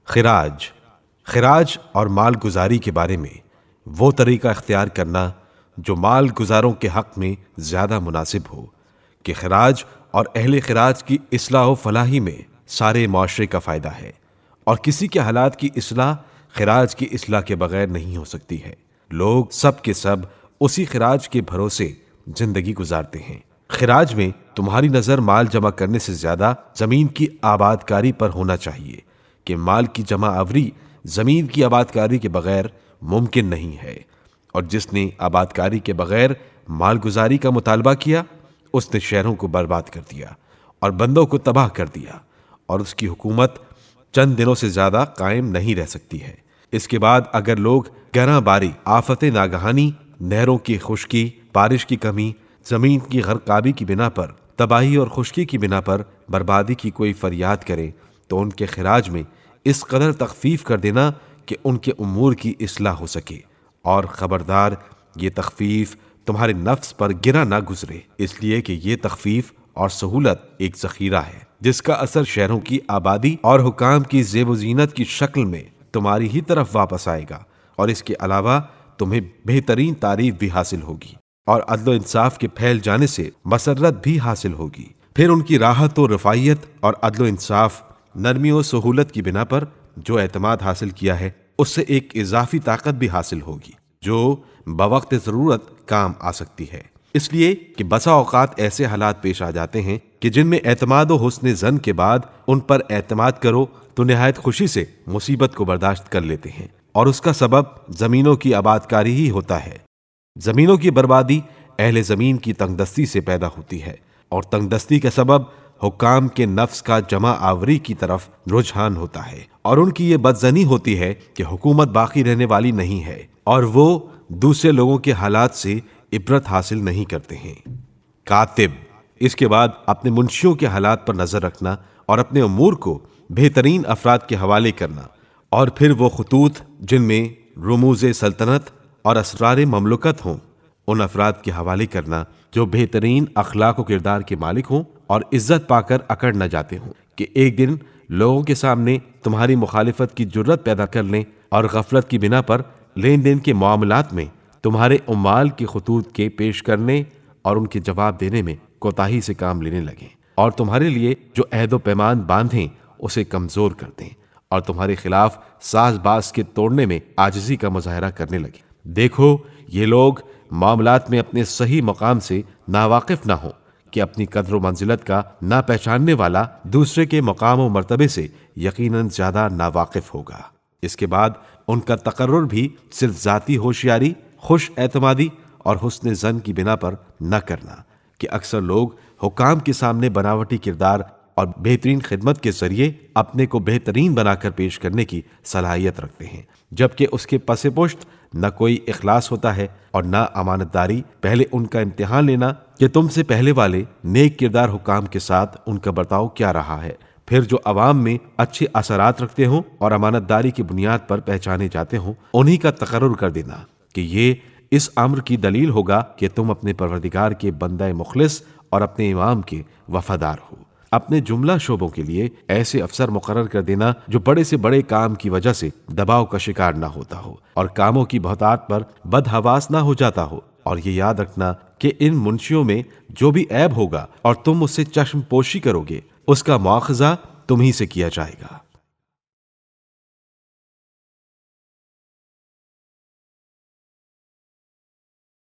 خراج خراج اور مال گزاری کے بارے میں وہ طریقہ اختیار کرنا جو مال گزاروں کے حق میں زیادہ مناسب ہو کہ خراج اور اہل خراج کی اصلاح و فلاحی میں سارے معاشرے کا فائدہ ہے، اور کسی کے حالات کی اصلاح خراج کی اصلاح کے بغیر نہیں ہو سکتی ہے۔ لوگ سب کے سب اسی خراج کے بھروسے زندگی گزارتے ہیں۔ خراج میں تمہاری نظر مال جمع کرنے سے زیادہ زمین کی آباد کاری پر ہونا چاہیے کہ مال کی جمع آوری زمین کی آباد کاری کے بغیر ممکن نہیں ہے، اور جس نے آباد کاری کے بغیر مال گزاری کا مطالبہ کیا اس نے شہروں کو برباد کر دیا اور بندوں کو تباہ کر دیا، اور اس کی حکومت چند دنوں سے زیادہ قائم نہیں رہ سکتی ہے۔ اس کے بعد اگر لوگ گراں باری، آفت ناگہانی، نہروں کی خشکی، بارش کی کمی، زمین کی غرقابی کی بنا پر، تباہی اور خشکی کی بنا پر بربادی کی کوئی فریاد کریں تو ان کے خراج میں اس قدر تخفیف کر دینا کہ ان کے امور کی اصلاح ہو سکے، اور خبردار یہ تخفیف تمہارے نفس پر گرا نہ گزرے، اس لیے کہ یہ تخفیف اور سہولت ایک ذخیرہ ہے جس کا اثر شہروں کی آبادی اور حکام کی زیب و زینت کی شکل میں تمہاری ہی طرف واپس آئے گا، اور اس کے علاوہ تمہیں بہترین تعریف بھی حاصل ہوگی اور عدل و انصاف کے پھیل جانے سے مسرت بھی حاصل ہوگی۔ پھر ان کی راحت و رفاہیت اور عدل و انصاف، نرمی و سہولت کی بنا پر جو اعتماد حاصل کیا ہے اس سے ایک اضافی طاقت بھی حاصل ہوگی جو بوقت ضرورت کام آ سکتی ہے، اس لیے کہ بسا اوقات ایسے حالات پیش آ جاتے ہیں کہ جن میں اعتماد و حسن ظن کے بعد ان پر اعتماد کرو تو نہایت خوشی سے مصیبت کو برداشت کر لیتے ہیں، اور اس کا سبب زمینوں کی آباد کاری ہی ہوتا ہے۔ زمینوں کی بربادی اہل زمین کی تنگ دستی سے پیدا ہوتی ہے، اور تنگ دستی کا سبب حکام کے نفس کا جمع آوری کی طرف رجحان ہوتا ہے، اور ان کی یہ بدظنی ہوتی ہے کہ حکومت باقی رہنے والی نہیں ہے، اور وہ دوسرے لوگوں کے حالات سے عبرت حاصل نہیں کرتے ہیں۔ کاتب، اس کے بعد اپنے منشیوں کے حالات پر نظر رکھنا اور اپنے امور کو بہترین افراد کے حوالے کرنا، اور پھر وہ خطوط جن میں رموز سلطنت اور اسرار مملکت ہوں ان افراد کے حوالے کرنا جو بہترین اخلاق و کردار کے مالک ہوں اور عزت پا کر اکڑ نہ جاتے ہوں کہ ایک دن لوگوں کے سامنے تمہاری مخالفت کی جرت پیدا کر لیں اور غفلت کی بنا پر لین دین کے معاملات میں تمہارے عمال کے خطوط کے پیش کرنے اور ان کے جواب دینے میں کوتاہی سے کام لینے لگیں، اور تمہارے لیے جو عہد و پیمان باندھیں اسے کمزور کر دیں، اور تمہارے خلاف ساز باز کے توڑنے میں عاجزی کا مظاہرہ کرنے لگے۔ دیکھو یہ لوگ معاملات میں اپنے صحیح مقام سے ناواقف نہ ہوں کہ اپنی قدر و منزلت کا نہ پہچاننے والا دوسرے کے مقام و مرتبے سے یقیناً زیادہ ناواقف ہوگا۔ اس کے بعد ان کا تقرر بھی صرف ذاتی ہوشیاری، خوش اعتمادی اور حسن ظن کی بنا پر نہ کرنا کہ اکثر لوگ حکام کے سامنے بناوٹی کردار اور بہترین خدمت کے ذریعے اپنے کو بہترین بنا کر پیش کرنے کی صلاحیت رکھتے ہیں، جبکہ اس کے پس پشت نہ کوئی اخلاص ہوتا ہے اور نہ امانت داری۔ پہلے ان کا امتحان لینا کہ تم سے پہلے والے نیک کردار حکام کے ساتھ ان کا برتاؤ کیا رہا ہے، پھر جو عوام میں اچھے اثرات رکھتے ہوں اور امانت داری کی بنیاد پر پہچانے جاتے ہوں انہی کا تقرر کر دینا کہ یہ اس امر کی دلیل ہوگا کہ تم اپنے پروردگار کے بندہ مخلص اور اپنے امام کے وفادار ہو۔ اپنے جملہ شعبوں کے لیے ایسے افسر مقرر کر دینا جو بڑے سے بڑے کام کی وجہ سے دباؤ کا شکار نہ ہوتا ہو اور کاموں کی بہتات پر بدحواس نہ ہو جاتا ہو، اور یہ یاد رکھنا کہ ان منشیوں میں جو بھی عیب ہوگا اور تم اس سے چشم پوشی کرو گے اس کا مواخذہ تم ہی سے کیا جائے گا۔